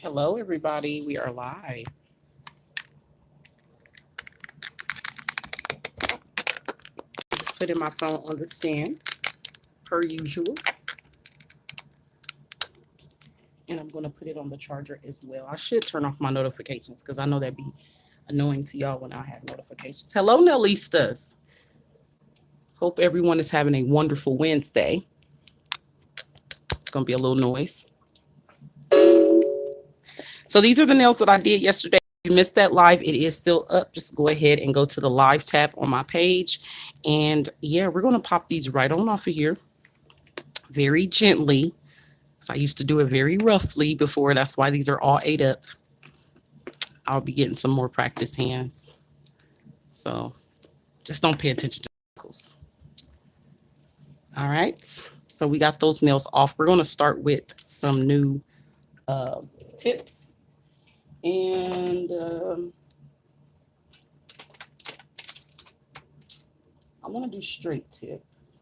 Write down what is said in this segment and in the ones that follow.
Hello, everybody. We are live. Just putting my phone on the stand, per usual. And I'm going to put it on the charger as well. I should turn off my notifications because I know that'd be annoying to y'all when I have notifications. Hello, Nellistas. Hope everyone is having a wonderful Wednesday. It's going to be a little noise. So these are the nails that I did yesterday. If you missed that live, it is still up. Just go ahead and go to the live tab on my page. And yeah, we're going to pop these right on off of here very gently. So I used to do it very roughly before. That's why these are all ate up. I'll be getting some more practice hands. So just don't pay attention to circles. All right. So we got those nails off. We're going to start with some new tips. And I want to do straight tips.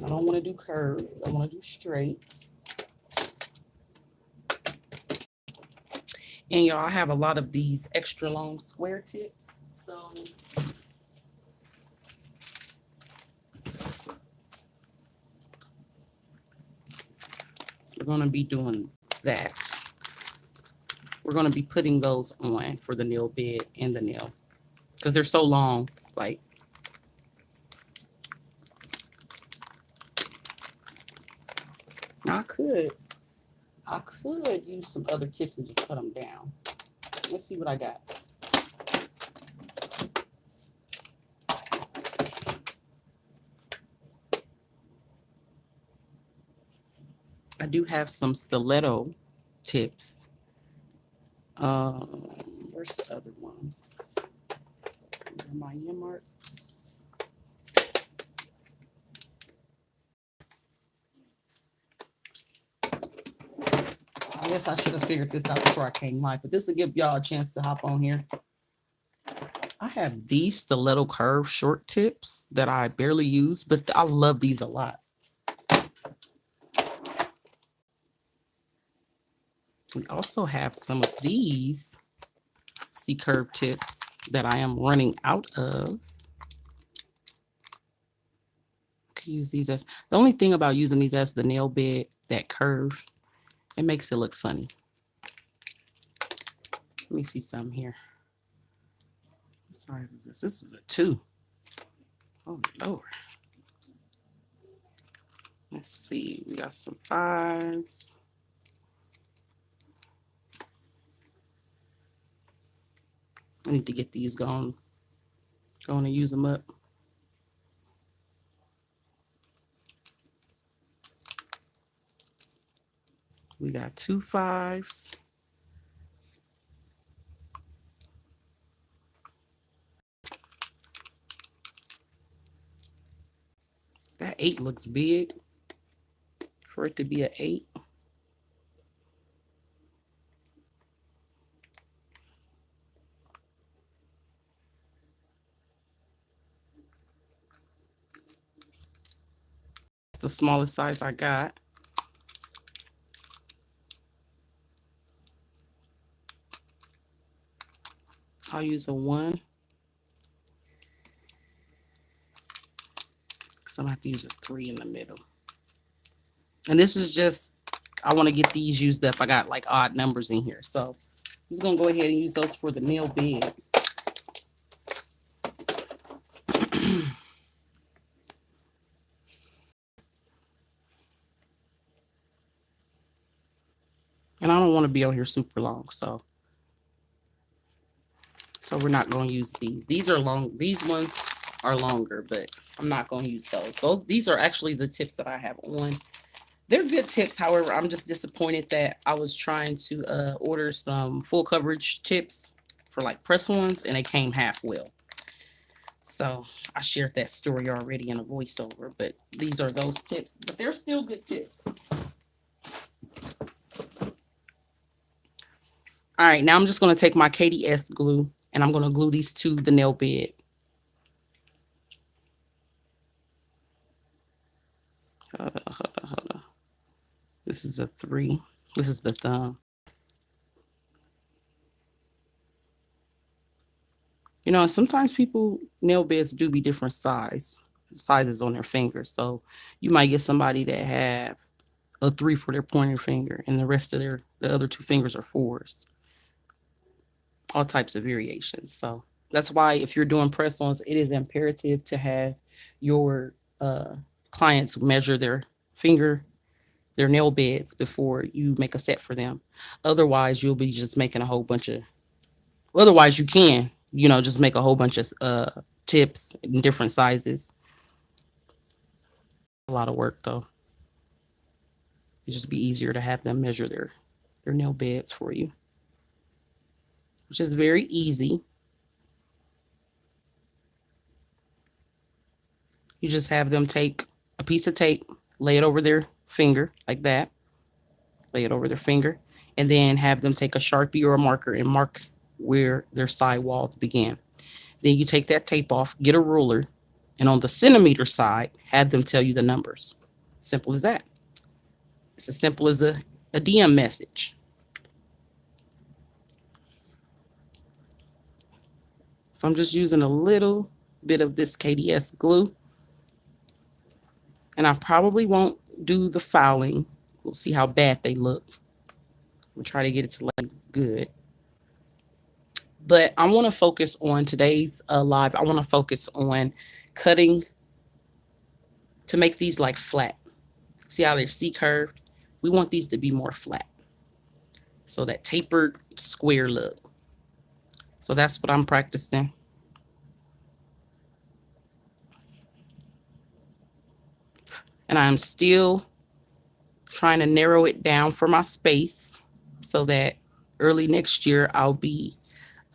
I don't want to do curved. I want to do straight. And y'all, I have a lot of these extra long square tips. So we're going to be doing that. We're going to be putting those on for the nail bed and the nail because they're so long. Like, I could use some other tips and just cut them down. Let's see what I got. I do have some stiletto tips. Where's the other ones? These are my ear marks. I guess I should have figured this out before I came live, but this will give y'all a chance to hop on here. I have these stiletto curve short tips that I barely use, but I love these a lot. We also have some of these C-curve tips that I am running out of. I could use these as, the only thing about using these as the nail bed, that curve, it makes it look funny. Let me see some here. What size is this? This is a 2. Oh, Lord. Let's see. We got some 5s. I need to get these going and use them up. We got 2 5s. That 8 looks big for it to be an 8. It's the smallest size I got. I'll use a 1. So I'm gonna have to use a 3 in the middle. And this is just, I want to get these used up. I got like odd numbers in here. So I'm just gonna go ahead and use those for the nail bed. And I don't want to be on here super long, so we're not going to use these. These are long. These ones are longer, but I'm not going to use those. These are actually the tips that I have on. They're good tips. However, I'm just disappointed that I was trying to order some full coverage tips for like press ones, and they came half well. So I shared that story already in a voiceover, but these are those tips. But they're still good tips. All right, now I'm just going to take my KDS glue and I'm going to glue these to the nail bed. Hold on. This This is a 3. This is the thumb. You know, sometimes people nail beds do be different sizes on their fingers. So you might get somebody that have a 3 for their pointer finger and the rest of the other 2 fingers are 4s. All types of variations. So that's why if you're doing press-ons, it is imperative to have your clients measure their nail beds before you make a set for them. Otherwise, you'll be just making a whole bunch of. Otherwise, you can, just make a whole bunch of tips in different sizes. A lot of work though. It'd just be easier to have them measure their nail beds for you, which is very easy. You just have them take a piece of tape, lay it over their finger like that, lay it over their finger, and then have them take a Sharpie or a marker and mark where their side walls begin. Then you take that tape off, get a ruler, and on the centimeter side, have them tell you the numbers. Simple as that. It's as simple as a DM message. So I'm just using a little bit of this KDS glue. And I probably won't do the fouling. We'll see how bad they look. We'll try to get it to look good. But I want to focus on today's live. I want to focus on cutting to make these like flat. See how they're C-curved? We want these to be more flat. So that tapered square look. So that's what I'm practicing. And I'm still trying to narrow it down for my space so that early next year I'll be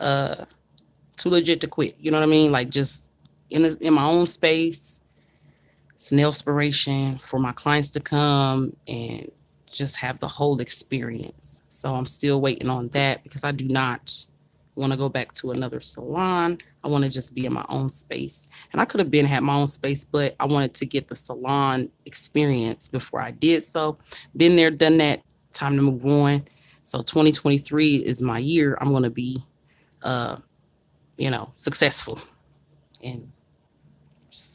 too legit to quit. You know what I mean? Like just in my own space. It's an inspiration for my clients to come and just have the whole experience. So I'm still waiting on that because I do not want to go back to another salon. I want to just be in my own space. And I could have had my own space, but I wanted to get the salon experience before I did so. Been there, done that. Time to move on. So 2023 is my year. I'm going to be, successful and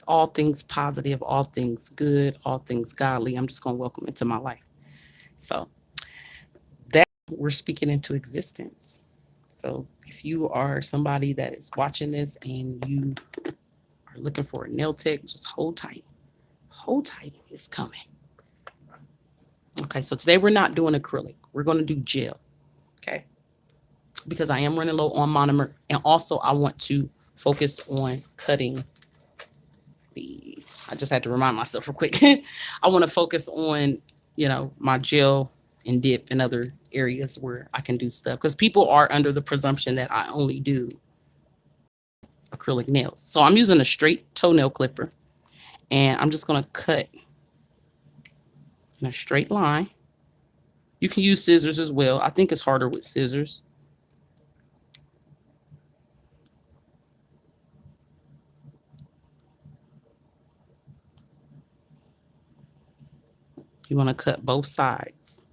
all things positive, all things good, all things godly. I'm just going to welcome into my life. So that we're speaking into existence. So if you are somebody that is watching this and you are looking for a nail tech, just hold tight. Hold tight. It's coming. Okay, so today we're not doing acrylic. We're going to do gel. Okay, because I am running low on monomer. And also I want to focus on cutting these. I just had to remind myself real quick. I want to focus on, my gel and dip and other areas where I can do stuff because people are under the presumption that I only do acrylic nails. So I'm using a straight toenail clipper and I'm just going to cut in a straight line. You can use scissors as well. I think it's harder with scissors. You want to cut both sides.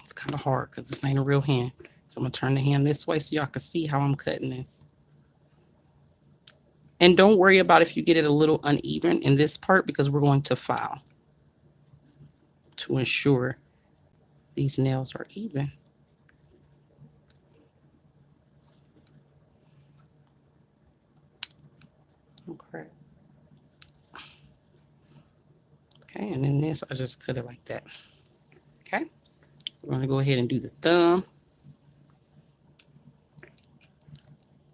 It's kind of hard because this ain't a real hand. So I'm going to turn the hand this way so y'all can see how I'm cutting this. And don't worry about if you get it a little uneven in this part because we're going to file to ensure these nails are even. Okay. Okay, and then this, I just cut it like that. Okay. We're going to go ahead and do the thumb.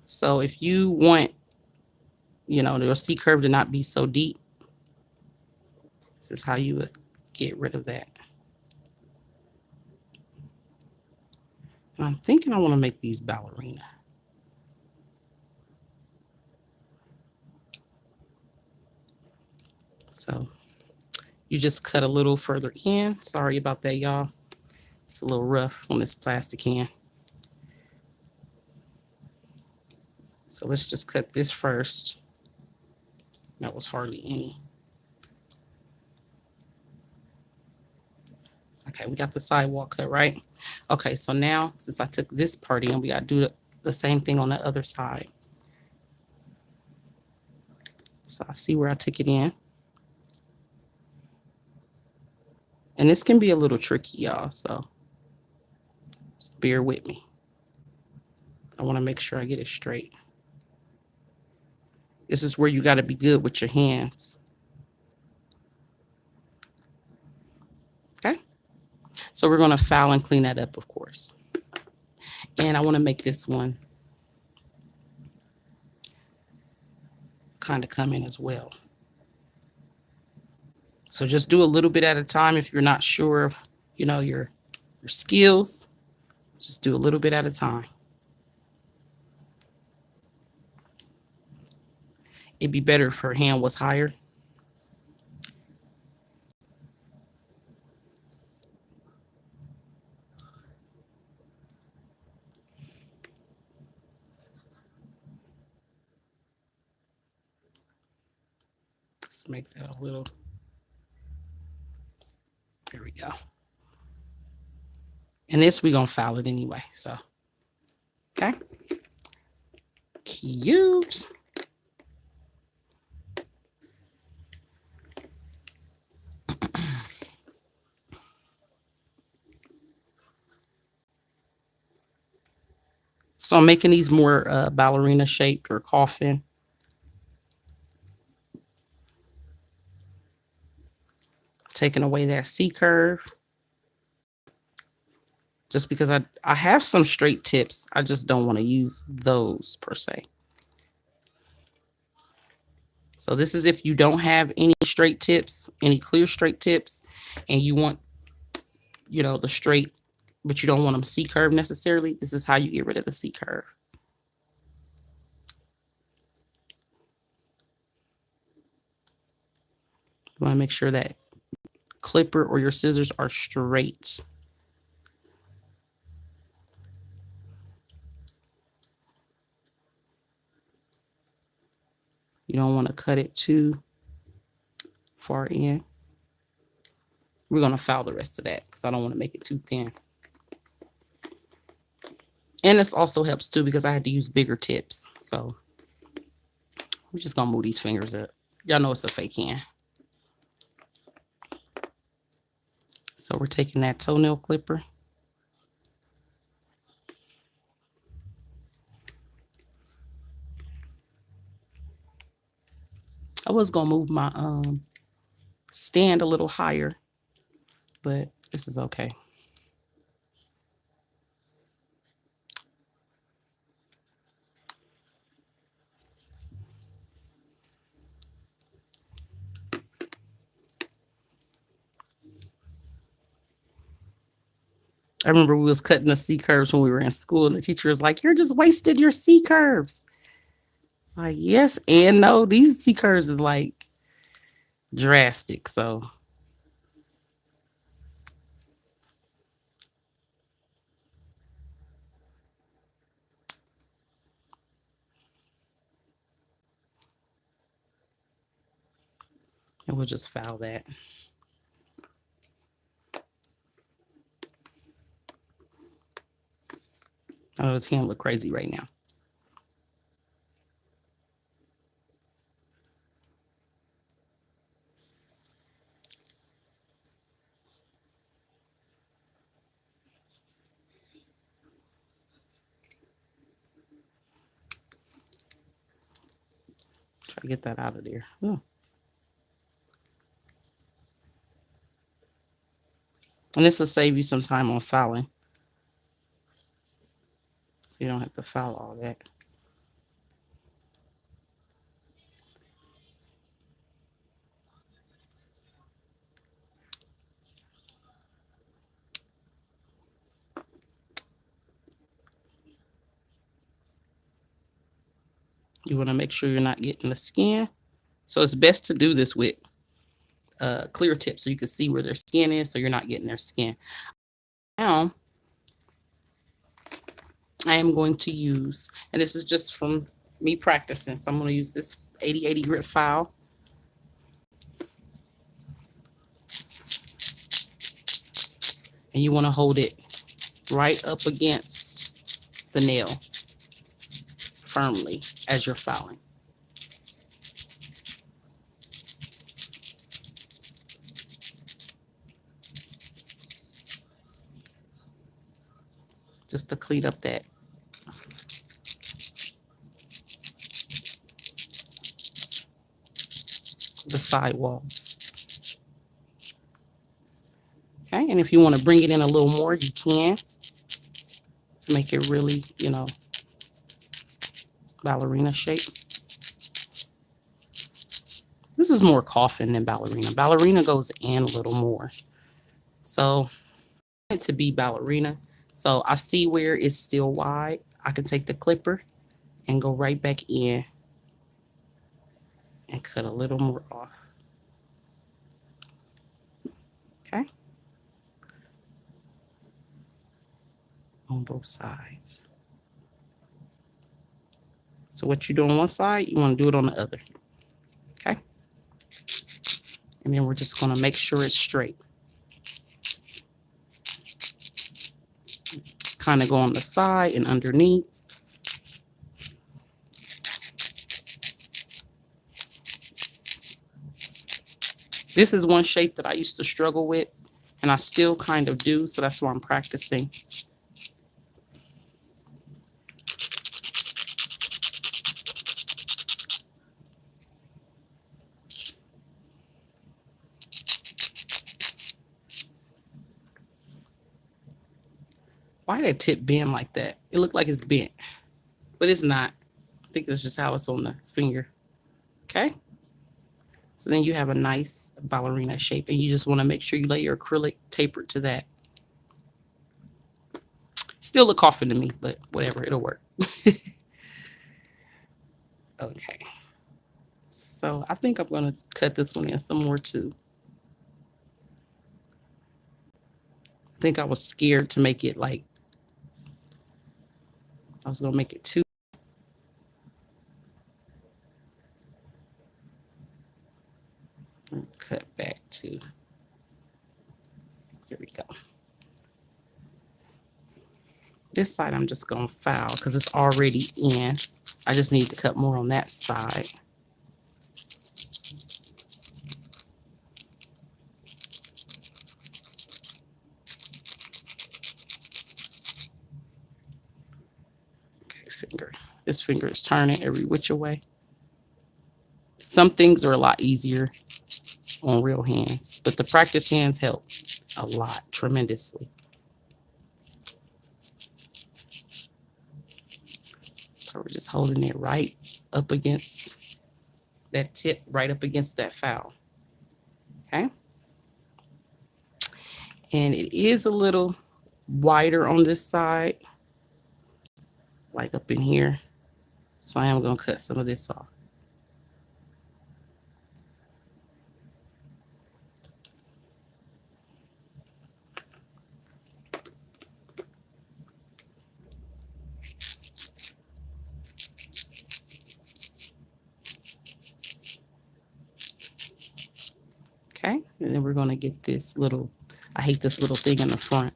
So if you want, your C curve to not be so deep, this is how you would get rid of that. And I'm thinking I want to make these ballerina. So you just cut a little further in. Sorry about that, y'all. It's a little rough on this plastic can. So let's just cut this first. That was hardly any. Okay, we got the sidewall cut, right? Okay, so now since I took this part in, we got to do the same thing on the other side. So I see where I took it in. And this can be a little tricky, y'all, so just bear with me. I want to make sure I get it straight. This is where you got to be good with your hands. Okay, so we're going to file and clean that up, of course. And I want to make this one kind of come in as well. So just do a little bit at a time. If you're not sure of, your skills, just do a little bit at a time. It'd be better if her hand was higher. Let's make that a little. There we go. And this, we're going to file it anyway. So, okay. Cute. So I'm making these more ballerina shaped or coffin. Taking away that C curve. Just because I have some straight tips. I just don't want to use those per se. So this is if you don't have any straight tips, any clear straight tips, and you want, the straight, but you don't want them C curve necessarily. This is how you get rid of the C curve. You want to make sure that clipper or your scissors are straight. You don't want to cut it too far in. We're going to file the rest of that because I don't want to make it too thin. And this also helps too because I had to use bigger tips. So we're just going to move these fingers up. Y'all know it's a fake hand. So we're taking that toenail clipper. I was going to move my stand a little higher, but this is okay. I remember we was cutting the C curves when we were in school, and the teacher was like, "You're just wasted your C curves." Like, yes and no. These C curves is like drastic, so. And we'll just file that. I know this hand look crazy right now. Try to get that out of there. Ooh. And this will save you some time on filing. So you don't have to file all that. You want to make sure you're not getting the skin. So it's best to do this with clear tips so you can see where their skin is so you're not getting their skin. Now, I am going to use, and this is just from me practicing, so I'm going to use this 80/80 grit file. And you want to hold it right up against the nail firmly as you're filing. Just to clean up the side walls. Okay, and if you want to bring it in a little more, you can, to make it really, you know, ballerina shape. This is more coffin than ballerina. Ballerina goes in a little more. So it to be ballerina. So I see where it's still wide. I can take the clipper and go right back in and cut a little more off. Okay. On both sides. So what you do on one side, you want to do it on the other. Okay. And then we're just going to make sure it's straight. Kind of go on the side and underneath. This is one shape that I used to struggle with, and I still kind of do, so that's why I'm practicing. Why did that tip bend like that? It looked like it's bent, but it's not. I think that's just how it's on the finger. Okay. So then you have a nice ballerina shape, and you just want to make sure you lay your acrylic tapered to that. Still a coffin to me, but whatever, it'll work. Okay. So I think I'm going to cut this one in some more too. I think I was scared to make it like, I was going to make it too. Cut back to, here we go. This side I'm just going to file because it's already in. I just need to cut more on that side. Okay, finger. This finger is turning every which way. Some things are a lot easier on real hands, but the practice hands help a lot, tremendously. So we're just holding it right up against that tip, right up against that foul. Okay. And it is a little wider on this side, like up in here. So I am going to cut some of this off. Okay, and then we're going to get this little, I hate this little thing in the front.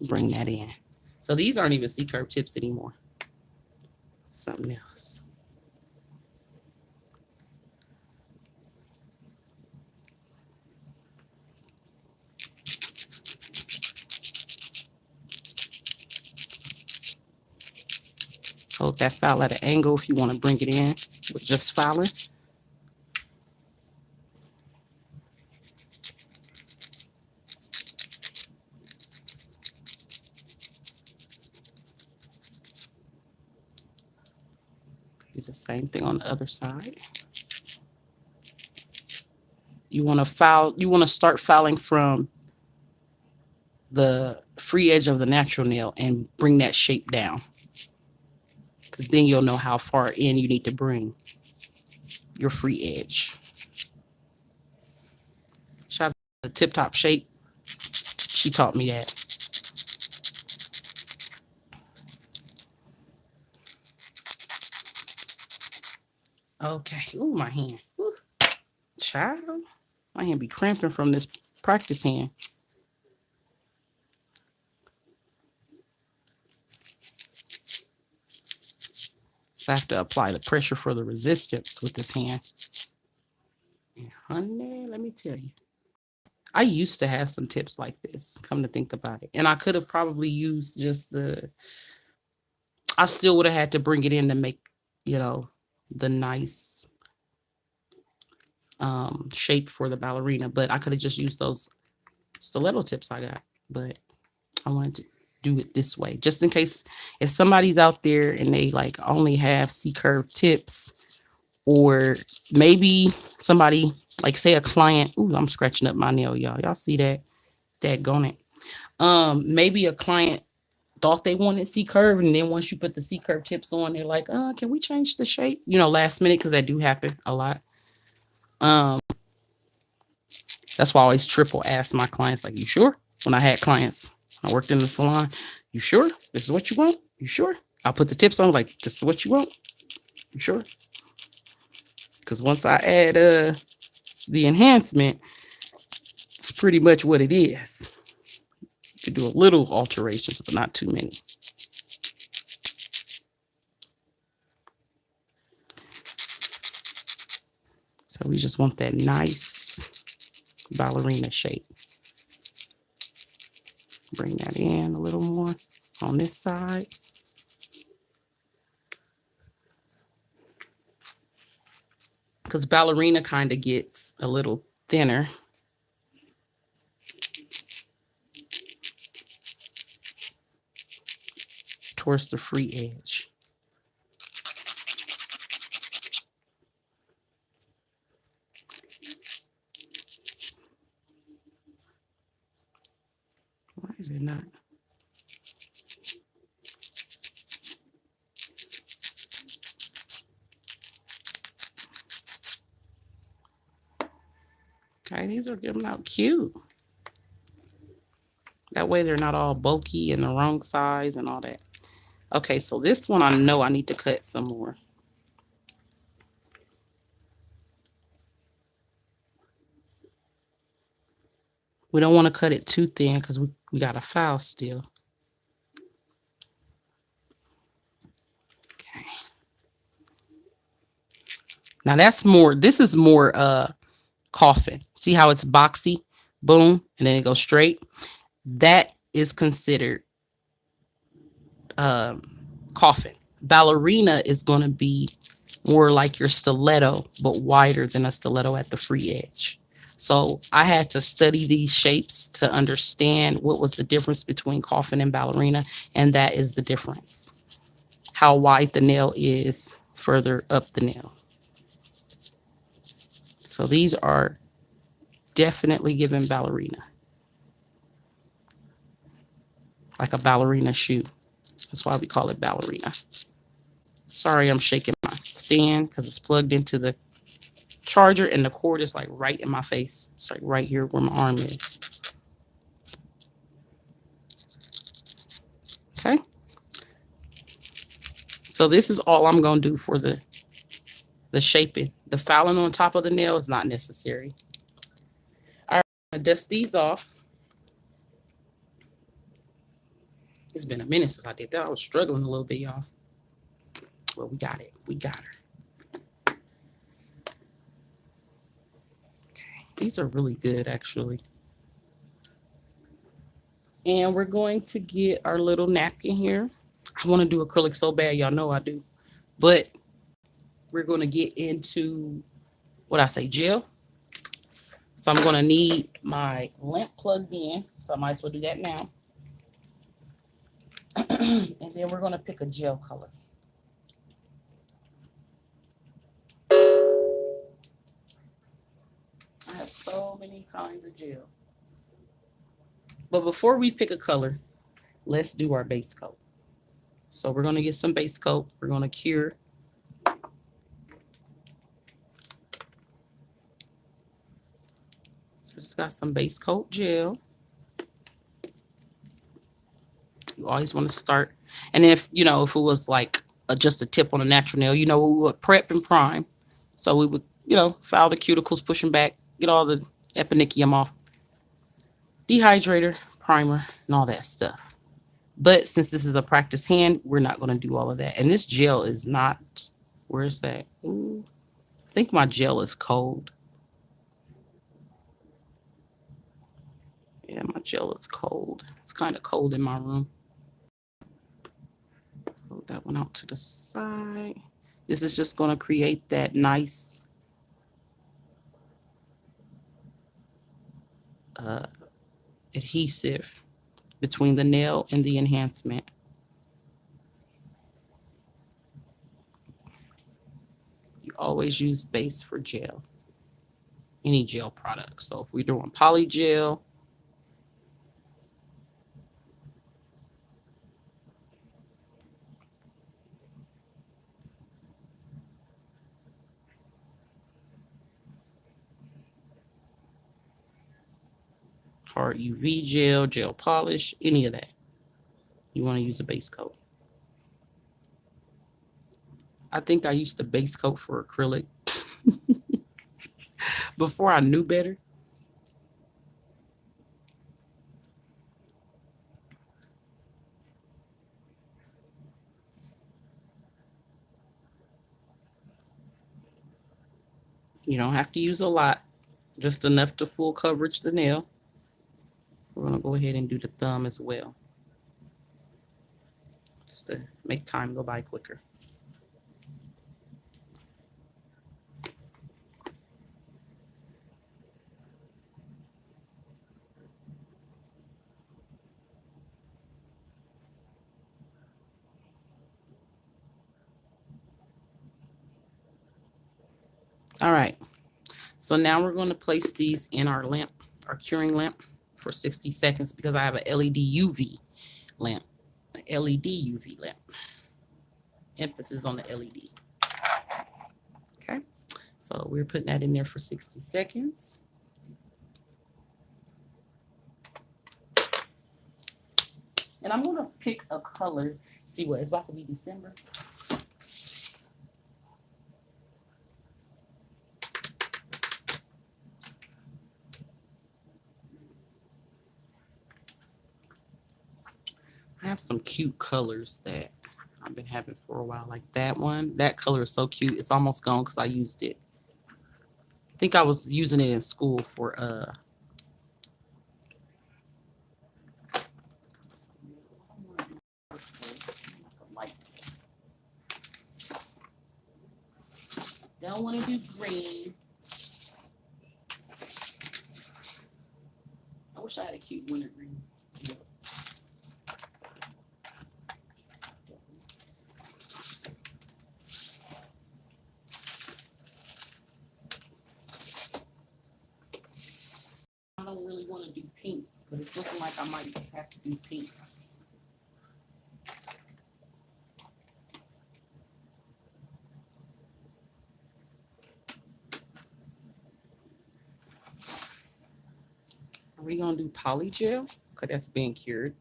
Bring that in. So these aren't even C-curve tips anymore. Something else. Hold that file at an angle if you want to bring it in with just filing. Do the same thing on the other side. You want to file, you want to start filing from the free edge of the natural nail and bring that shape down. Because then you'll know how far in you need to bring your free edge. Shout out to the tip top shape. She taught me that. Okay. Ooh, my hand. Ooh, child. My hand be cramping from this practice hand. So I have to apply the pressure for the resistance with this hand. And honey, let me tell you. I used to have some tips like this, come to think about it. And I could have probably used just I still would have had to bring it in to make, you know, the nice shape for the ballerina. But I could have just used those stiletto tips I got. But I wanted to do it this way, just in case if somebody's out there and they like only have C-curve tips, or maybe somebody like say a client. Ooh, I'm scratching up my nail, y'all. Y'all see that? Daggone it. Maybe a client thought they wanted C curve, and then once you put the C curve tips on, they're like, can we change the shape? You know, last minute, because that do happen a lot. Um, that's why I always triple ask my clients, like, you sure? When I had clients, I worked in the salon. You sure? This is what you want? You sure? I'll put the tips on, like, this is what you want. You sure? Because once I add the enhancement, it's pretty much what it is. You can do a little alterations, but not too many. So we just want that nice ballerina shape. Bring that in a little more on this side. Because ballerina kind of gets a little thinner. Towards the free edge. Why is it not? Okay, these are coming out cute. That way they're not all bulky and the wrong size and all that. Okay, so this one I know I need to cut some more. We don't want to cut it too thin because we got a file still. Okay. Now this is more coffin. See how it's boxy? Boom, and then it goes straight. That is considered coffin. Ballerina is going to be more like your stiletto, but wider than a stiletto at the free edge. So I had to study these shapes to understand what was the difference between coffin and ballerina, and that is the difference. How wide the nail is further up the nail. So these are definitely giving ballerina. Like a ballerina shoe. That's why we call it ballerina. Sorry, I'm shaking my stand because it's plugged into the charger and the cord is like right in my face. It's like right here where my arm is. Okay. So this is all I'm going to do for the shaping. The filing on top of the nail is not necessary. All right, I'm going to dust these off. It's been a minute since I did that. I was struggling a little bit, y'all. Well, we got it. We got her. Okay. These are really good, actually. And we're going to get our little napkin here. I want to do acrylic so bad. Y'all know I do. But we're going to get into, what I say, gel. So I'm going to need my lamp plugged in. So I might as well do that now. And then we're going to pick a gel color. I have so many kinds of gel. But before we pick a color, let's do our base coat. So we're going to get some base coat. We're going to cure. So just got some base coat gel. You always want to start. And if, if it was like just a tip on a natural nail, we would prep and prime. So we would, file the cuticles, push them back, get all the eponychium off, dehydrator, primer, and all that stuff. But since this is a practice hand, we're not going to do all of that. And this gel is not, where is that? Ooh, I think my gel is cold. Yeah, my gel is cold. It's kind of cold in my room. Hold that one out to the side. This is just going to create that nice adhesive between the nail and the enhancement. You always use base for gel, any gel product. So if we're doing poly gel, hard UV gel, gel polish, any of that, you want to use a base coat. I think I used to base coat for acrylic before I knew better. You don't have to use a lot, just enough to full coverage the nail. We're going to go ahead and do the thumb as well, just to make time go by quicker. All right, so now we're going to place these in our lamp, our curing lamp, for 60 seconds because I have an LED UV lamp, an LED UV lamp. Emphasis on the LED. Okay, so we're putting that in there for 60 seconds. And I'm going to pick a color. See what, it's about to be December. I have some cute colors that I've been having for a while, like that one. That color is so cute. It's almost gone because I used it. I think I was using it in school for don't want to do green. I wish I had a cute winter green. I don't really want to do pink, but it's looking like I might just have to do pink. Are we gonna do poly gel? Because that's being cured.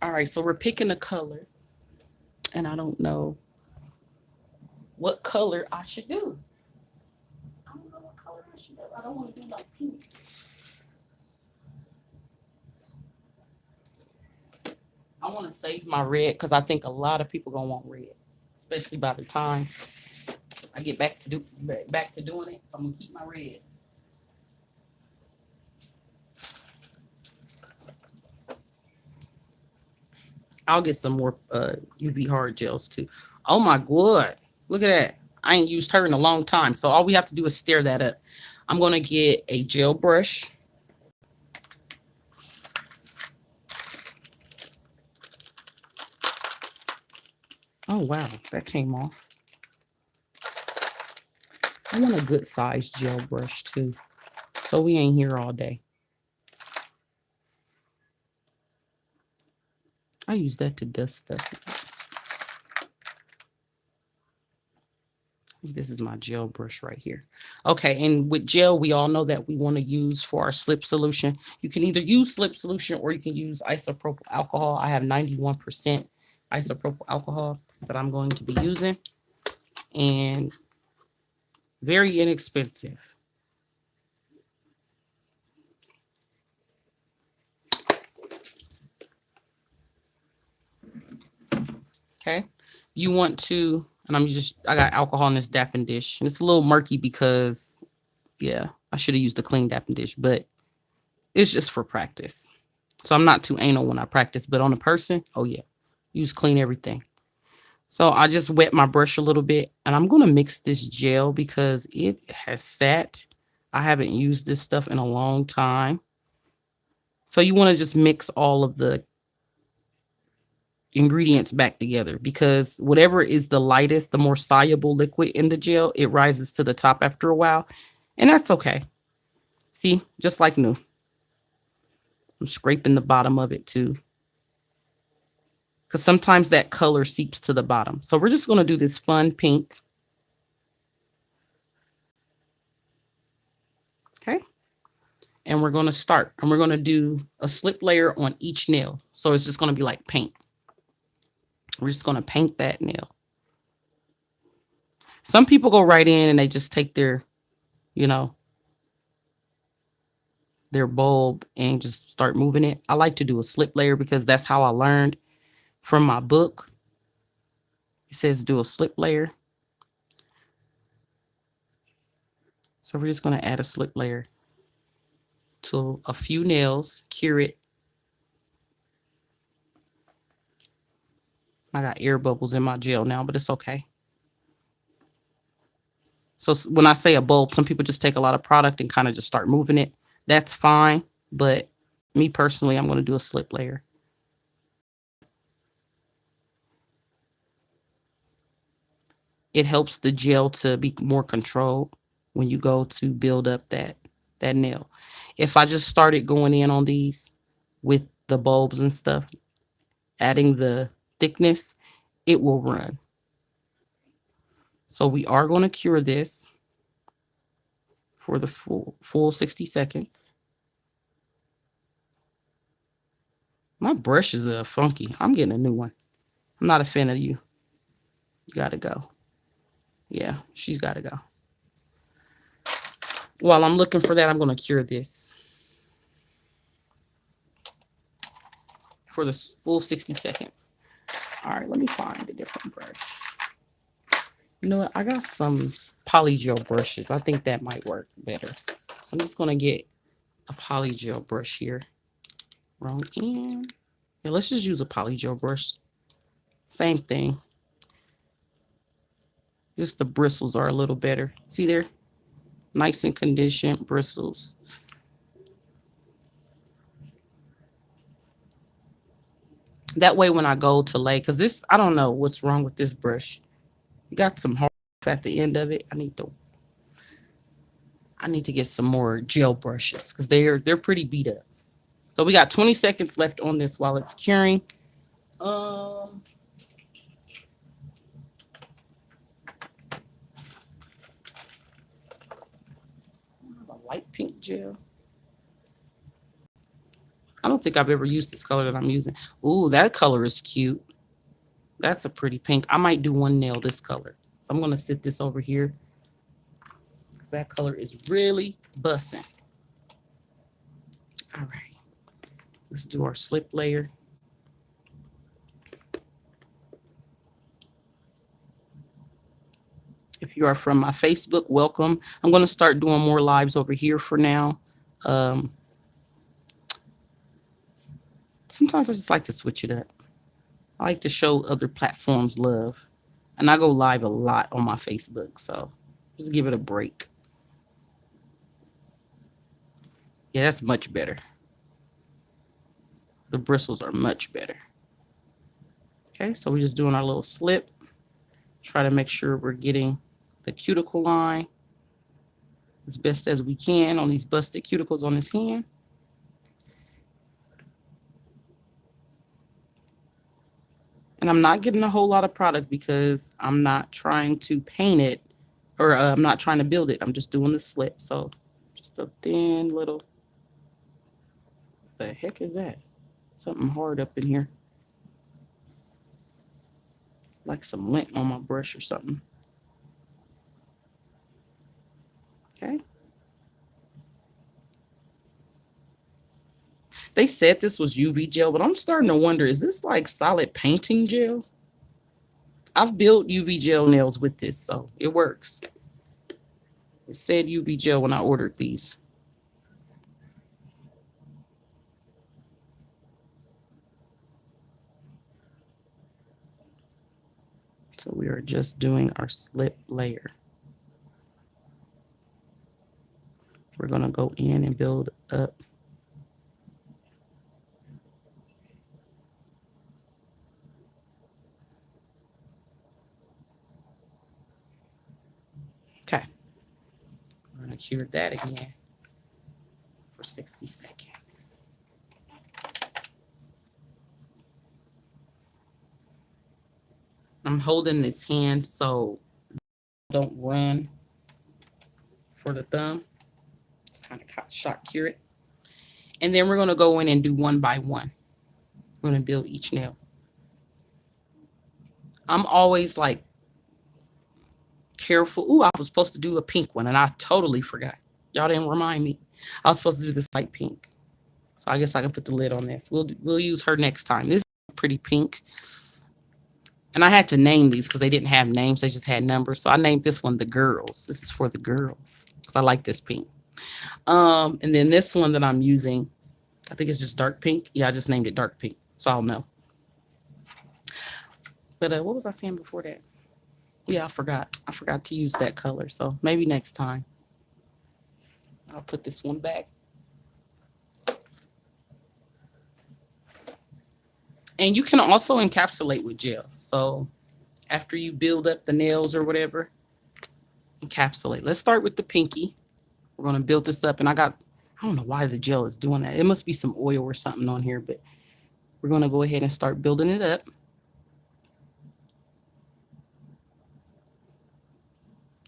All right, so we're picking a color, and I don't know what color I should do. I don't know what color I should do. I don't want to do like pink. I want to save my red because I think a lot of people gonna want red, especially by the time I get back to doing it. So I'm gonna keep my red. I'll get some more UV hard gels too. Oh my god, look at that! I ain't used her in a long time, so all we have to do is stir that up. I'm gonna get a gel brush. Oh wow, that came off. I want a good sized gel brush too, so we ain't here all day. I use that to dust stuff. This is my gel brush right here. Okay, and with gel, we all know that we want to use for our slip solution. You can either use slip solution or you can use isopropyl alcohol. I have 91% isopropyl alcohol that I'm going to be using. And Very inexpensive. Okay. You want to, and I got alcohol in this dapping dish. And it's a little murky because, yeah, I should have used a clean dapping dish, but it's just for practice. So I'm not too anal when I practice, but on a person, oh yeah, use clean everything. So I just wet my brush a little bit and I'm going to mix this gel because it has sat. I haven't used this stuff in a long time. So you want to just mix all of the ingredients back together because whatever is the lightest, the more soluble liquid in the gel, it rises to the top after a while. And that's okay. See, just like new. I'm scraping the bottom of it too, because sometimes that color seeps to the bottom. So we're just going to do this fun pink. Okay. And we're going to start and we're going to do a slip layer on each nail. So it's just going to be like paint. We're just going to paint that nail. Some people go right in and they just take their, you know, their bulb and just start moving it. I like to do a slip layer because that's how I learned from my book. It says do a slip layer. So we're just going to add a slip layer to a few nails, cure it. I got air bubbles in my gel now, but it's okay. So when I say a bulb, some people just take a lot of product and kind of just start moving it. That's fine. But me personally, I'm going to do a slip layer. It helps the gel to be more controlled when you go to build up that nail. If I just started going in on these with the bulbs and stuff, adding the thickness, it will run. So we are going to cure this for the full 60 seconds. My brush is funky. I'm getting a new one. I'm not a fan of you. You got to go. Yeah, she's got to go. While I'm looking for that, I'm going to cure this for the full 60 seconds. All right, let me find a different brush. You know what? I got some polygel brushes. I think that might work better. So I'm just going to get a polygel brush here. Wrong end. Yeah, let's just use a polygel brush. Same thing. Just the bristles are a little better. See there? Nice and conditioned bristles. That way when I go to lay, because this, I don't know what's wrong with this brush. You got some hard at the end of it. I need to get some more gel brushes because they're pretty beat up. So we got 20 seconds left on this while it's curing. Um, a light pink gel. I don't think I've ever used this color that I'm using. Ooh, that color is cute. That's a pretty pink. I might do one nail this color. So I'm going to sit this over here because that color is really bussing. All right. Let's do our slip layer. If you are from my Facebook, welcome. I'm going to start doing more lives over here for now. Sometimes I just like to switch it up. I like to show other platforms love. And I go live a lot on my Facebook, so just give it a break. Yeah, that's much better. The bristles are much better. Okay, so we're just doing our little slip. Try to make sure we're getting the cuticle line as best as we can on these busted cuticles on his hand. And I'm not getting a whole lot of product because I'm not trying to paint it or I'm not trying to build it. I'm just doing the slip. So just a thin little, the heck is that? Something hard up in here. Like some lint on my brush or something. Okay. They said this was UV gel, but I'm starting to wonder, is this like solid painting gel? I've built UV gel nails with this, so it works. It said UV gel when I ordered these. So we are just doing our slip layer. We're going to go in and build up. Okay. We're going to cure that again for 60 seconds. I'm holding this hand so don't run for the thumb. Just kind of shot cure it. And then we're going to go in and do one by one. We're going to build each nail. I'm always like careful. Ooh, I was supposed to do a pink one and I totally forgot. Y'all didn't remind me. I was supposed to do this light pink. So I guess I can put the lid on this. We'll use her next time. This is pretty pink. And I had to name these because they didn't have names. They just had numbers. So I named this one the girls. This is for the girls because I like this pink. And then this one that I'm using, I think it's just dark pink. Yeah, I just named it dark pink. So I'll know. But what was I saying before that? Yeah, I forgot. I forgot to use that color. So maybe next time. I'll put this one back. And you can also encapsulate with gel. So after you build up the nails or whatever, encapsulate. Let's start with the pinky. We're going to build this up. And I don't know why the gel is doing that. It must be some oil or something on here, but we're going to go ahead and start building it up.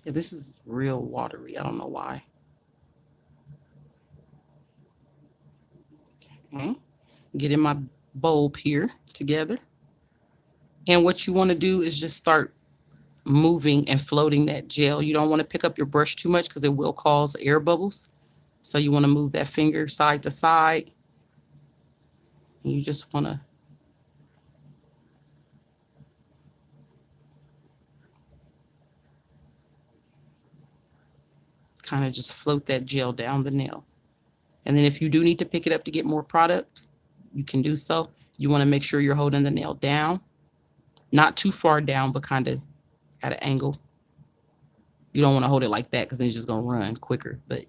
Yeah, this is real watery. I don't know why. Okay. Getting my bulb here together. And what you want to do is just start moving and floating that gel. You don't want to pick up your brush too much because it will cause air bubbles. So you want to move that finger side to side. And you just want to kind of just float that gel down the nail. And then if you do need to pick it up to get more product, you can do so. You want to make sure you're holding the nail down, not too far down, but kind of at an angle. You don't want to hold it like that because then it's just going to run quicker. But,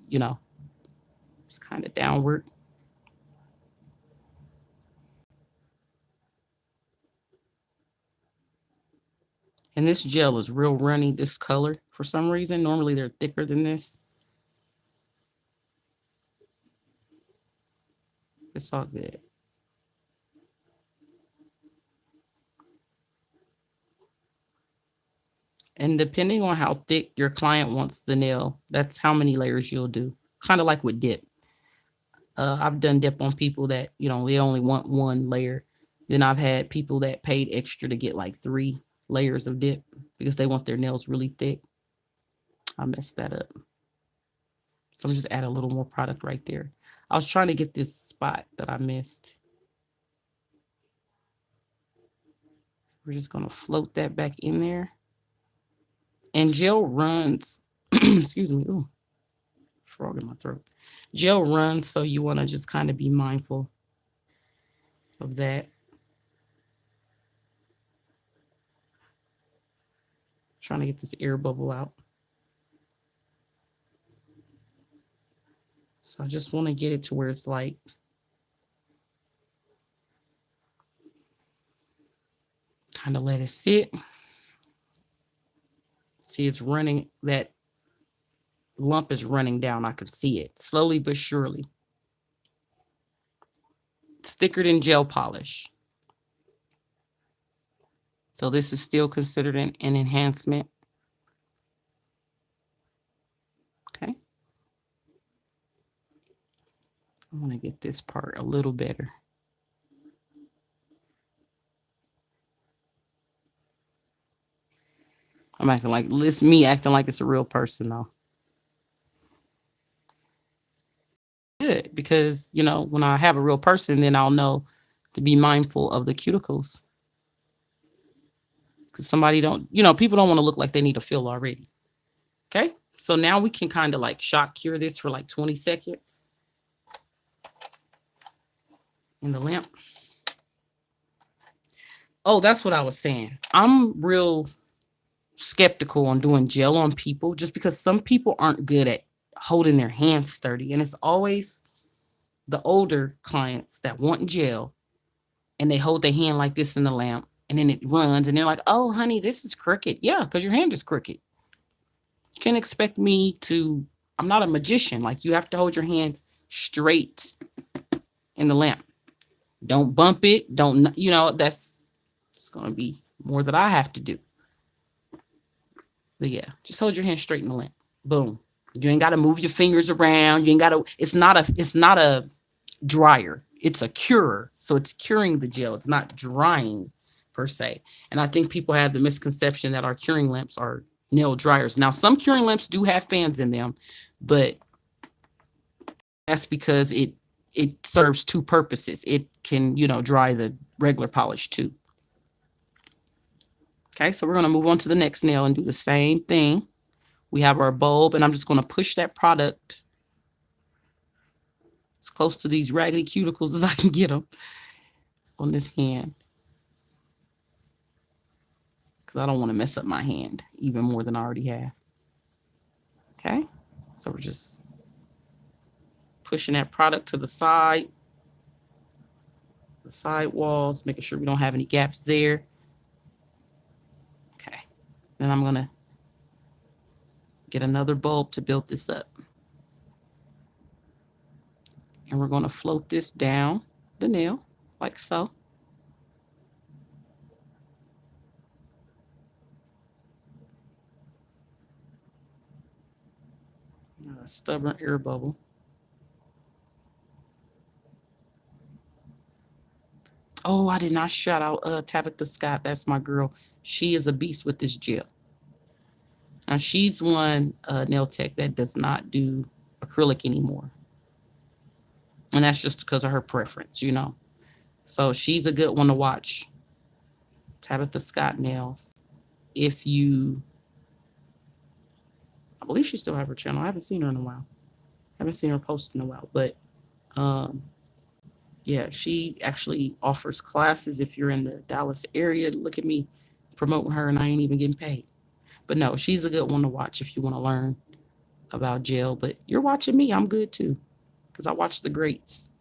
it's kind of downward. And this gel is real runny, this color, for some reason. Normally they're thicker than this. It's all good. And depending on how thick your client wants the nail, that's how many layers you'll do. Kind of like with dip. I've done dip on people that, they only want one layer. Then I've had people that paid extra to get like 3 layers of dip because they want their nails really thick. I messed that up. So I'm just add a little more product right there. I was trying to get this spot that I missed. We're just going to float that back in there. And gel runs, excuse me, ooh, frog in my throat. Gel runs, so you want to just kind of be mindful of that. Trying to get this air bubble out. So I just want to get it to where it's like kind of let it sit. See, it's running, that lump is running down. I can see it slowly but surely. It's thicker than gel polish. So this is still considered an enhancement. Okay. I want to get this part a little better. I'm acting like, listen, me acting like it's a real person though. good because, you know, when I have a real person, then I'll know to be mindful of the cuticles. Because somebody don't, you know, people don't want to look like they need a fill already. Okay. So now we can kind of like shock cure this for like 20 seconds in the lamp. Oh, that's what I was saying. I'm real skeptical on doing gel on people just because some people aren't good at holding their hands sturdy. And it's always the older clients that want gel and they hold their hand like this in the lamp and then it runs and they're like, oh, honey, this is crooked. Yeah, because your hand is crooked. You can't expect me to, I'm not a magician. Like you have to hold your hands straight in the lamp. Don't bump it. Don't, you know, that's, it's going to be more that I have to do. But yeah, just hold your hand straight in the lamp. Boom. You ain't got to move your fingers around. You ain't got to, it's not a dryer. It's a curer. So it's curing the gel. It's not drying per se. And I think people have the misconception that our curing lamps are nail dryers. Now, some curing lamps do have fans in them, but that's because it serves two purposes. It can, you know, dry the regular polish too. Okay, so we're going to move on to the next nail and do the same thing. We have our bulb, and I'm just going to push that product as close to these raggedy cuticles as I can get them on this hand. Because I don't want to mess up my hand even more than I already have. Okay, so we're just pushing that product to the side walls, making sure we don't have any gaps there. Okay, then I'm going to get another bulb to build this up. And we're going to float this down the nail like so. A stubborn air bubble. Oh, I did not shout out Tabitha Scott. That's my girl. She is a beast with this gel. Now she's one nail tech that does not do acrylic anymore. And that's just because of her preference, you know. So she's a good one to watch. Tabitha Scott Nails. If you, I believe she still have her channel. I haven't seen her in a while. I haven't seen her post in a while, but yeah, she actually offers classes if you're in the Dallas area. Look at me promoting her and I ain't even getting paid. But no, she's a good one to watch if you want to learn about gel. But you're watching me, I'm good too, because I watch the greats.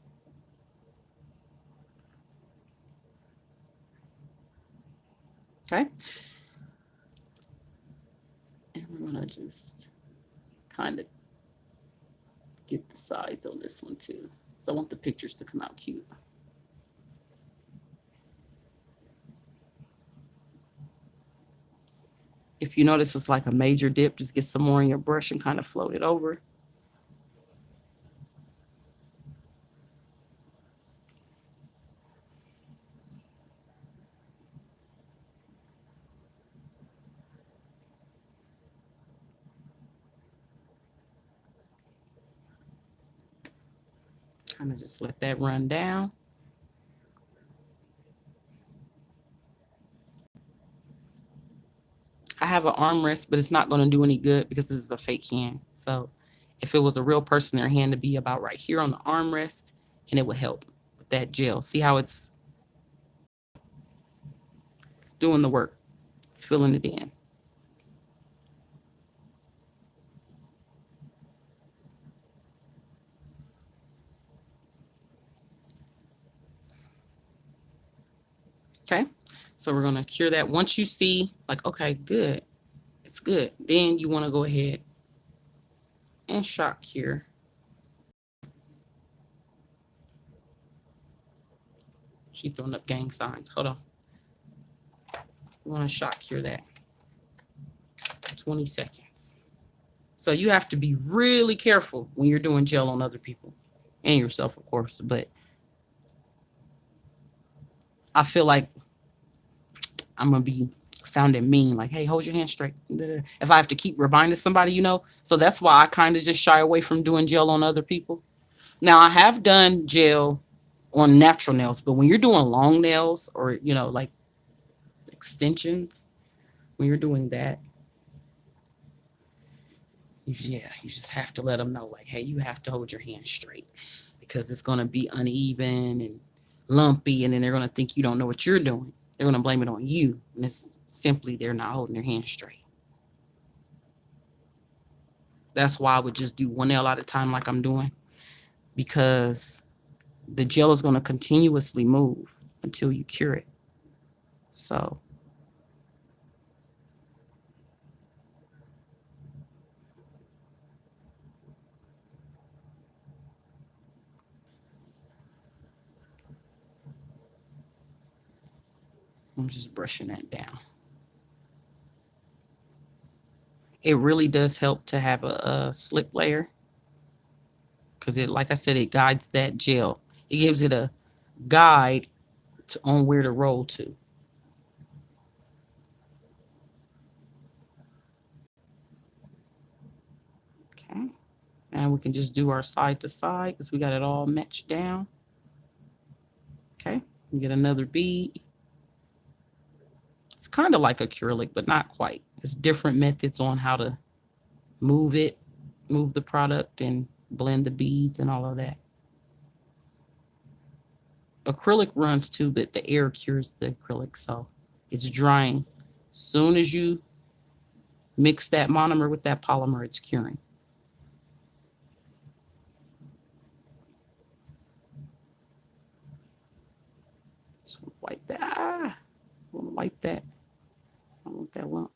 Okay. And we're going to just kind of get the sides on this one too. So I want the pictures to come out cute. If you notice it's like a major dip, just get some more in your brush and kind of float it over. Kind of just let that run down. I have an armrest, but it's not going to do any good because this is a fake hand. So if it was a real person, their hand to be about right here on the armrest, and it would help with that gel. See how it's doing the work. It's filling it in. Okay, so we're going to cure that. Once you see like, okay, good, it's good. Then you want to go ahead and shock cure. She's throwing up gang signs. Hold on. You want to shock cure that. 20 seconds. So you have to be really careful when you're doing gel on other people and yourself, of course. But I feel like I'm going to be sounding mean, like, hey, hold your hand straight. If I have to keep reminding somebody, you know. So that's why I kind of just shy away from doing gel on other people. Now I have done gel on natural nails, but when you're doing long nails or like extensions, when you're doing that, you just have to let them know, like, hey, you have to hold your hand straight because it's going to be uneven and lumpy, and then they're going to think you don't know what you're doing. They're going to blame it on you, and it's simply they're not holding their hand straight. That's why I would just do one nail at a time like I'm doing, because the gel is going to continuously move until you cure it. So I'm just brushing that down. It really does help to have a slip layer, because like I said, it guides that gel. It gives it a guide on where to roll to. Okay. And we can just do our side to side because we got it all matched down. Okay. You get another bead. It's kind of like acrylic, but not quite. There's different methods on how to move it, move the product, and blend the beads and all of that. Acrylic runs too, but the air cures the acrylic, so it's drying. Soon as you mix that monomer with that polymer, it's curing. Just wipe that. I want to wipe that. I don't want that lump.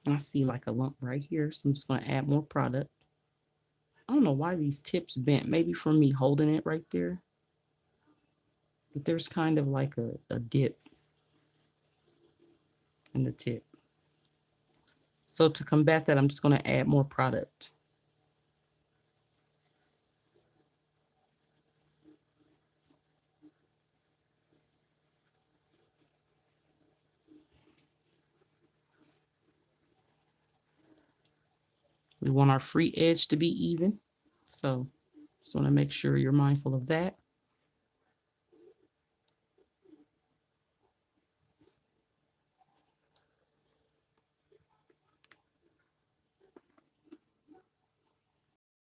I see like a lump right here, so I'm just going to add more product. I don't know why these tips bent. Maybe from me holding it right there. But there's kind of like a dip in the tip. So to combat that, I'm just going to add more product. We want our free edge to be even. So just want to make sure you're mindful of that.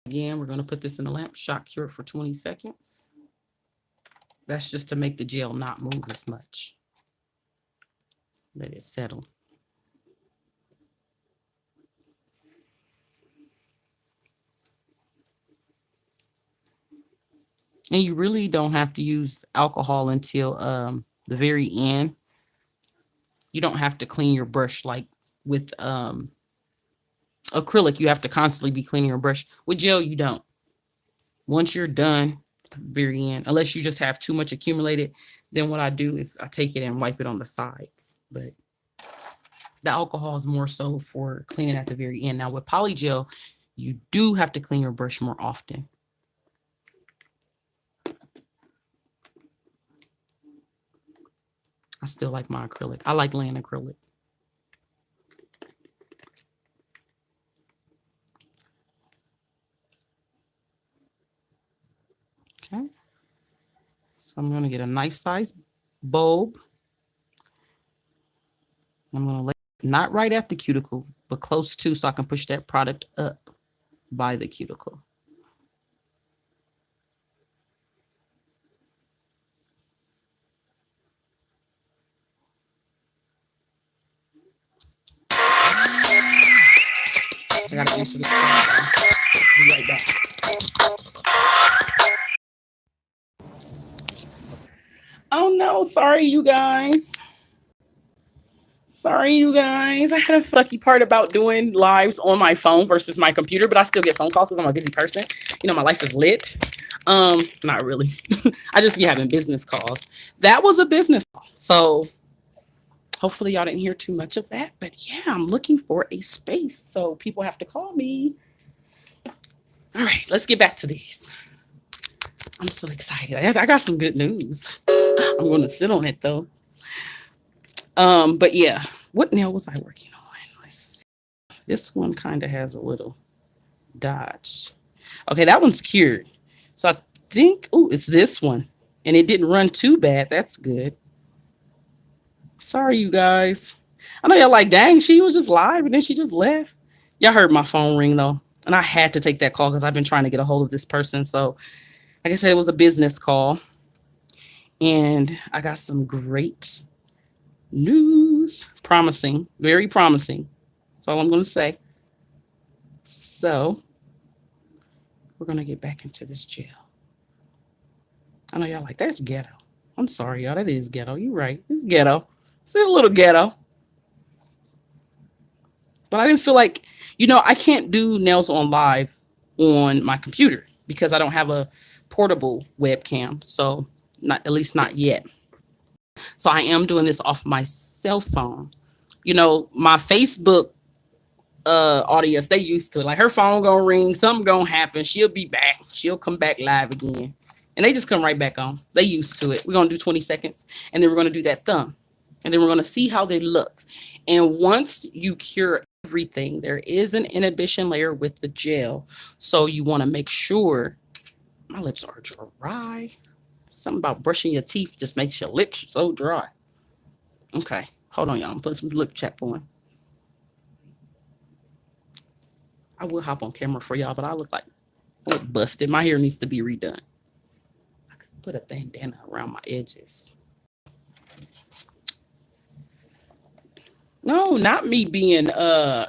Again, we're going to put this in the lamp, shock cure it for 20 seconds. That's just to make the gel not move as much. Let it settle. And you really don't have to use alcohol until the very end. You don't have to clean your brush like with acrylic. You have to constantly be cleaning your brush. With gel, you don't. Once you're done at the very end, unless you just have too much accumulated, then what I do is I take it and wipe it on the sides. But the alcohol is more so for cleaning at the very end. Now with polygel, you do have to clean your brush more often. I still like my acrylic. I like laying acrylic. Okay. So I'm going to get a nice size bulb. I'm going to lay not right at the cuticle, but close to, so I can push that product up by the cuticle. I gotta answer this call. Be right back. Oh no, sorry you guys. Sorry you guys. I had a lucky part about doing lives on my phone versus my computer, but I still get phone calls because I'm a busy person. My life is lit. Not really. I just be having business calls. That was a business call. So Hopefully y'all didn't hear too much of that, but yeah, I'm looking for a space, so people have to call me. All right, let's get back to these. I'm so excited. I got some good news. I'm going to sit on it though. But yeah, what nail was I working on? Let's see. This one kind of has a little dot. Okay, that one's cured. So I think, oh, it's this one. And it didn't run too bad. That's good. Sorry, you guys. I know y'all like, dang, she was just live and then she just left. Y'all heard my phone ring though. And I had to take that call because I've been trying to get a hold of this person. So, like I said, it was a business call. And I got some great news. Promising. Very promising. That's all I'm going to say. So, we're going to get back into this jail. I know y'all like, that's ghetto. I'm sorry, y'all. That is ghetto. You're right. It's ghetto. It's a little ghetto. But I didn't feel like, I can't do nails on live on my computer because I don't have a portable webcam. So, at least not yet. So I am doing this off my cell phone. My Facebook audience, they used to it. Like her phone gonna ring, something gonna happen. She'll be back. She'll come back live again. And they just come right back on. They used to it. We're gonna do 20 seconds and then we're gonna do that thumb. And then we're gonna see how they look. And once you cure everything, there is an inhibition layer with the gel. So you want to make sure my lips are dry. Something about brushing your teeth just makes your lips so dry. Okay, hold on, y'all. I'm putting some lip check on. I will hop on camera for y'all, but I look busted. My hair needs to be redone. I could put a bandana around my edges. No, not me being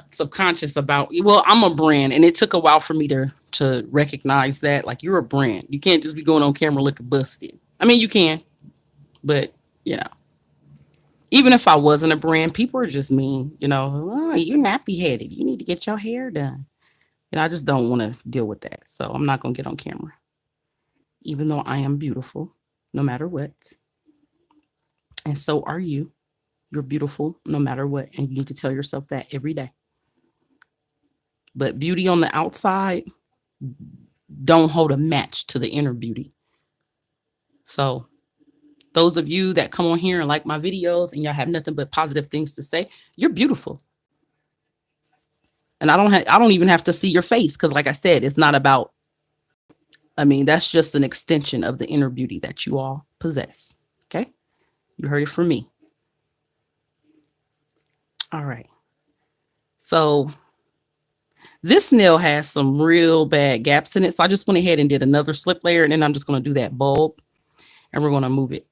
subconscious about. Well, I'm a brand, and it took a while for me to recognize that. Like, you're a brand. You can't just be going on camera looking busted. I mean, you can, but even if I wasn't a brand, people are just mean. Oh, you're nappy headed. You need to get your hair done. I just don't want to deal with that. So I'm not going to get on camera, even though I am beautiful, no matter what. And so are you. You're beautiful no matter what. And you need to tell yourself that every day. But beauty on the outside don't hold a match to the inner beauty. So those of you that come on here and like my videos and y'all have nothing but positive things to say, you're beautiful. And I don't even have to see your face because, like I said, it's not about. That's just an extension of the inner beauty that you all possess. Okay, you heard it from me. All right. So this nail has some real bad gaps in it. So I just went ahead and did another slip layer, and then I'm just going to do that bulb, and we're going to move it.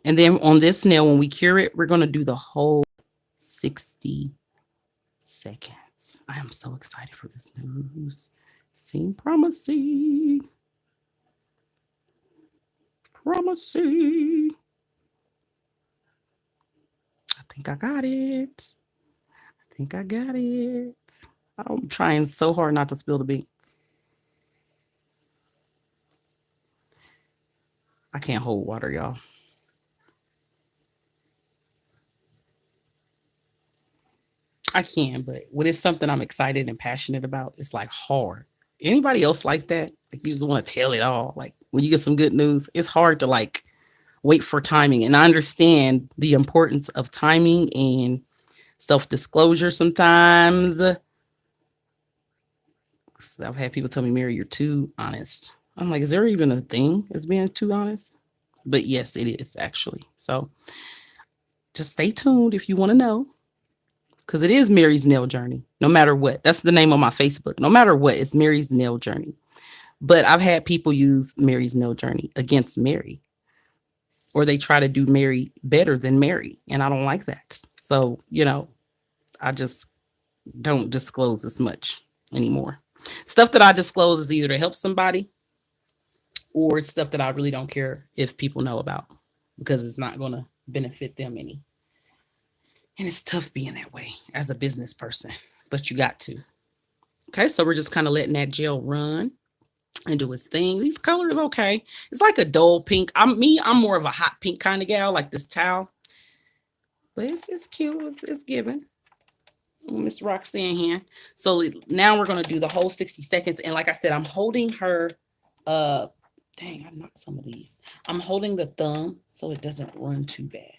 And then on this nail, when we cure it, we're going to do the whole 60 seconds. I am so excited for this news. Seem promising. Promising. I think I got it. I'm trying so hard not to spill the beans. I can't hold water, y'all. I can, but when it's something I'm excited and passionate about, it's like hard. Anybody else like that? Like, you just want to tell it all. Like, when you get some good news, it's hard to wait for timing. And I understand the importance of timing and self-disclosure sometimes. I've had people tell me, Mary, you're too honest. I'm like, is there even a thing as being too honest? But yes, it is actually. So just stay tuned if you want to know. Because it is Mary's Nail Journey, no matter what. That's the name of my Facebook. No matter what, it's Mary's Nail Journey. But I've had people use Mary's Nail Journey against Mary. Or they try to do Mary better than Mary. And I don't like that. So, I just don't disclose as much anymore. Stuff that I disclose is either to help somebody or stuff that I really don't care if people know about because it's not going to benefit them any. And it's tough being that way as a business person, but you got to. Okay, so we're just kind of letting that gel run. and do his thing. These colors okay. It's like a dull pink. I'm more of a hot pink kind of gal, like this towel. But it's cute. It's giving. Miss Roxanne here. So now we're gonna do the whole 60 seconds. And like I said, I'm holding her dang, I knocked some of these. I'm holding the thumb so it doesn't run too bad.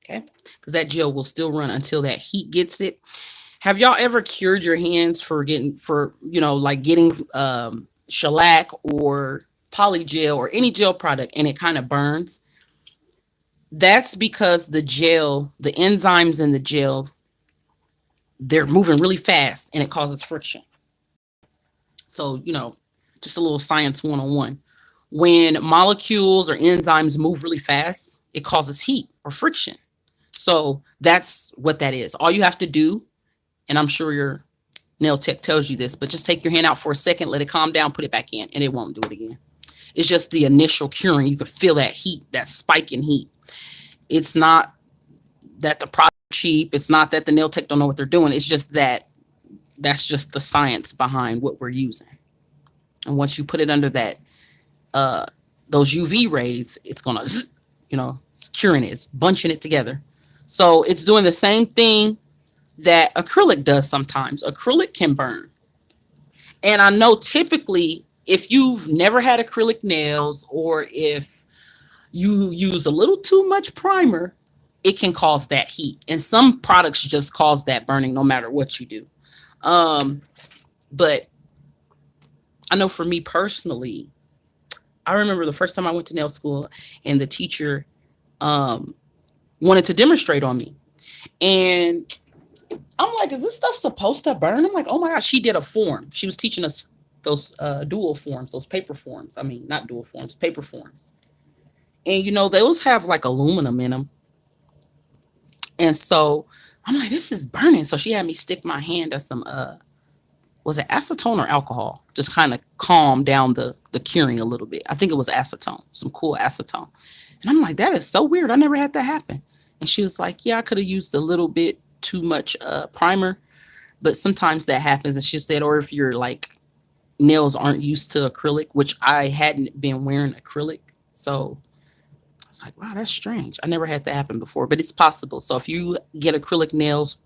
Okay. Because that gel will still run until that heat gets it. Have y'all ever cured your hands for like getting shellac or polygel or any gel product and it kind of burns? That's because the gel, the enzymes in the gel, they're moving really fast and it causes friction. So, just a little science 101. When molecules or enzymes move really fast, it causes heat or friction. So that's what that is. All you have to do, and I'm sure your nail tech tells you this, but just take your hand out for a second, let it calm down, put it back in, and it won't do it again. It's just the initial curing. You can feel that heat, that spike in heat. It's not that the product is cheap. It's not that the nail tech don't know what they're doing. It's just that's just the science behind what we're using. And once you put it under that those UV rays, it's gonna, it's curing it, it's bunching it together. So it's doing the same thing that acrylic does sometimes. Acrylic can burn. And I know typically if you've never had acrylic nails or if you use a little too much primer, it can cause that heat. And some products just cause that burning no matter what you do. But I know for me personally, I remember the first time I went to nail school and the teacher wanted to demonstrate on me. And I'm like, is this stuff supposed to burn? I'm like, oh my gosh, she did a form. She was teaching us those dual forms, those paper forms. I mean, not dual forms, paper forms. And, those have like aluminum in them. And so I'm like, this is burning. So she had me stick my hand at some, was it acetone or alcohol? Just kind of calm down the curing a little bit. I think it was acetone, some cool acetone. And I'm like, that is so weird. I never had that happen. And she was like, yeah, I could have used a little bit too much primer, but sometimes that happens. And she said, or if your like nails aren't used to acrylic, which I hadn't been wearing acrylic. So I was like, wow, that's strange. I never had that happen before, but it's possible. So if you get acrylic nails,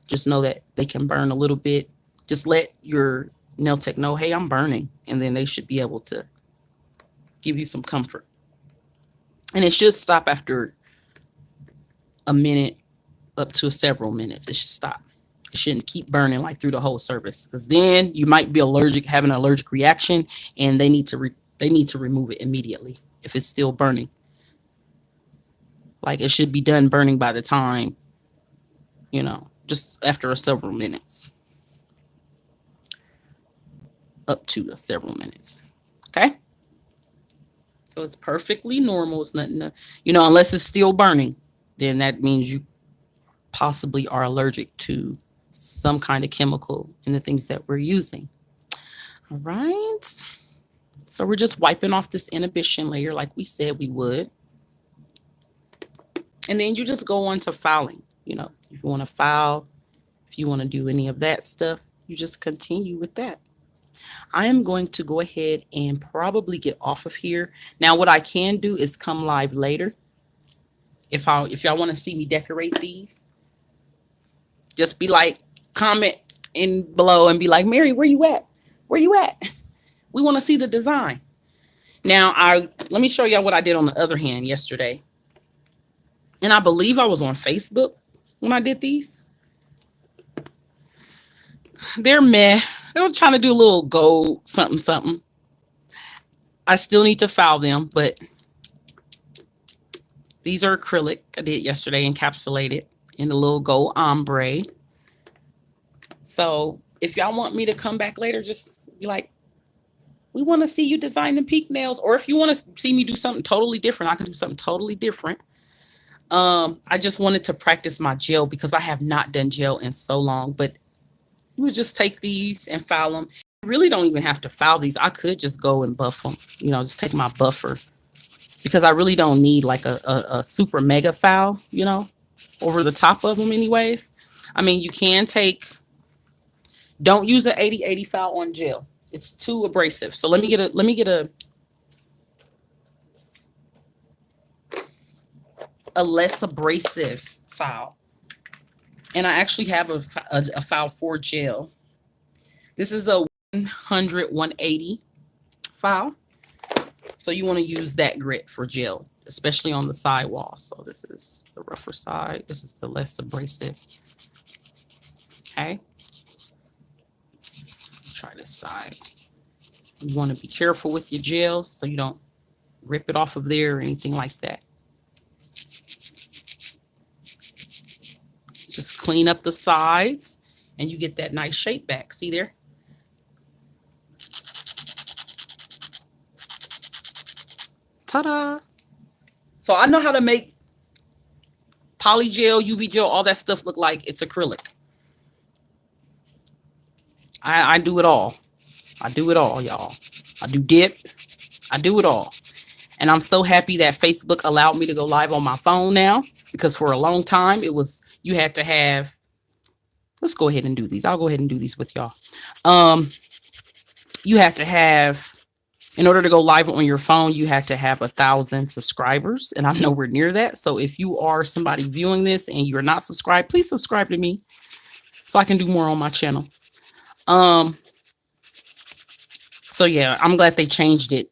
just know that they can burn a little bit. Just let your nail tech know, hey, I'm burning. And then they should be able to give you some comfort. And it should stop after a minute up to several minutes. It should stop. It shouldn't keep burning like through the whole service, because then you might be having an allergic reaction, and they need to remove it immediately if it's still burning. Like it should be done burning by the time, just after several minutes. Up to several minutes. Okay? So it's perfectly normal. It's nothing to, unless it's still burning, then that means you possibly are allergic to some kind of chemical in the things that we're using. All right. So we're just wiping off this inhibition layer like we said we would. And then you just go on to filing. If you want to file, if you want to do any of that stuff, you just continue with that. I am going to go ahead and probably get off of here. Now, what I can do is come live later. If y'all want to see me decorate these, just be like, comment in below and be like, Mary, where you at? Where you at? We want to see the design. Now, let me show y'all what I did on the other hand yesterday. And I believe I was on Facebook when I did these. They're meh. I was trying to do a little gold something, something. I still need to file them, but these are acrylic. I did yesterday, encapsulated in the little gold ombre. So if y'all want me to come back later, just be like, we want to see you design the pink nails. Or if you want to see me do something totally different, I can do something totally different. I just wanted to practice my gel because I have not done gel in so long, but you would just take these and file them. You really don't even have to file these. I could just go and buff them, just take my buffer, because I really don't need like a super mega file, over the top of them anyways. I mean, you can don't use an 80/80 file on gel. It's too abrasive. So let me get a less abrasive file. And I actually have a file for gel. This is a 100/180 file. So you want to use that grit for gel, especially on the sidewall. So this is the rougher side. This is the less abrasive. Okay. Try this side. You want to be careful with your gel so you don't rip it off of there or anything like that. Just clean up the sides and you get that nice shape back. See there? Ta-da! So I know how to make poly gel, UV gel, all that stuff look like it's acrylic. I do it all. I do it all, y'all. I do dip. I do it all. And I'm so happy that Facebook allowed me to go live on my phone now, because for a long time it was, you had to have, let's go ahead and do these. I'll go ahead and do these with y'all. You have to have, in order to go live on your phone, you have to have 1,000 subscribers, and I'm nowhere near that. So if you are somebody viewing this and you're not subscribed, please subscribe to me so I can do more on my channel. So yeah, I'm glad they changed it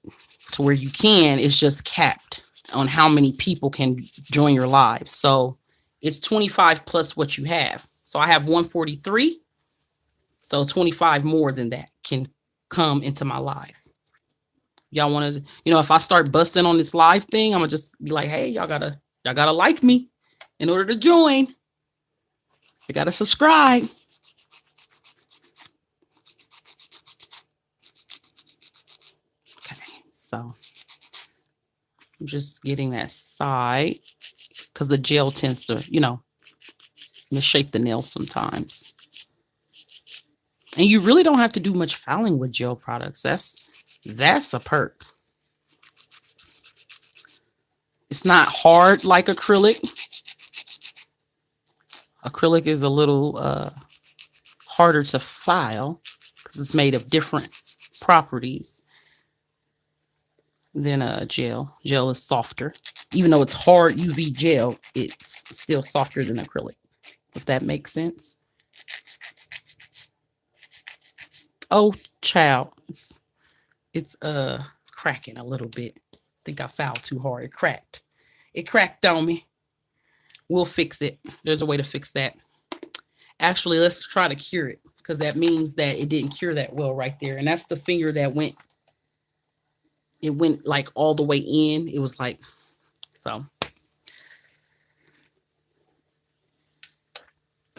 to where you can. It's just capped on how many people can join your live. So it's 25 plus what you have. So I have 143. So 25 more than that can come into my live. Y'all want to, you know, if I start busting on this live thing, I'm gonna just be like, hey, y'all gotta like me in order to join. You gotta subscribe. So I'm just getting that side because the gel tends to, you know, misshape the nail sometimes. And you really don't have to do much filing with gel products. That's a perk. It's not hard like acrylic. Acrylic is a little harder to file because it's made of different properties than a gel. Gel is softer. Even though it's hard UV gel, it's still softer than acrylic, if that makes sense. Oh, child, it's cracking a little bit. I think I filed too hard. It cracked. It cracked on me. We'll fix it. There's a way to fix that. Actually, let's try to cure it, because that means that it didn't cure that well right there. And that's the finger that went, it went like all the way in. It was like, so.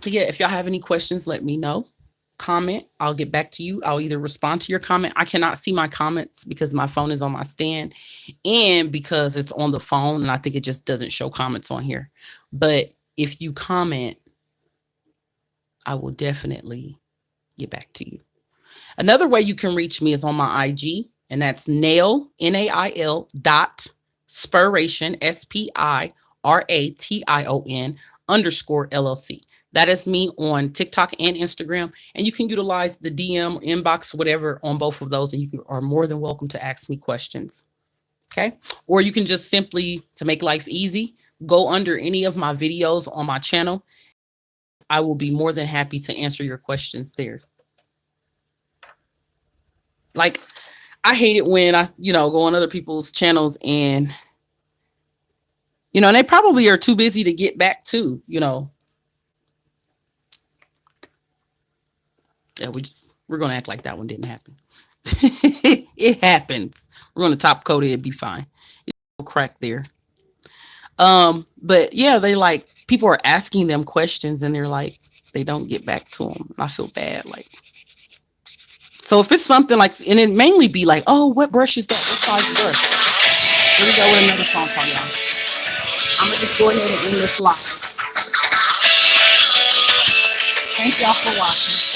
Yeah, if y'all have any questions, let me know. Comment, I'll get back to you. I'll either respond to your comment. I cannot see my comments because my phone is on my stand and because it's on the phone, and I think it just doesn't show comments on here. But if you comment, I will definitely get back to you. Another way you can reach me is on my IG, and that's nail, NAIL .spiration, SPIRATION _LLC. That is me on TikTok and Instagram, and you can utilize the DM, inbox, whatever on both of those, and you are more than welcome to ask me questions. Okay. Or you can just simply, to make life easy, go under any of my videos on my channel. I will be more than happy to answer your questions there. Like, I hate it when I, go on other people's channels and, and they probably are too busy to get back to, Yeah, we're going to act like that one didn't happen. It happens. We're going to top coat it. It'd be fine. It'll crack there. But yeah, people are asking them questions and they're like, they don't get back to them. I feel bad. So if it's something like, and it mainly be like, oh, what brush is that? What size brush? Here we go with another phone call, y'all. I'm going to just go ahead and end this live. Thank y'all for watching.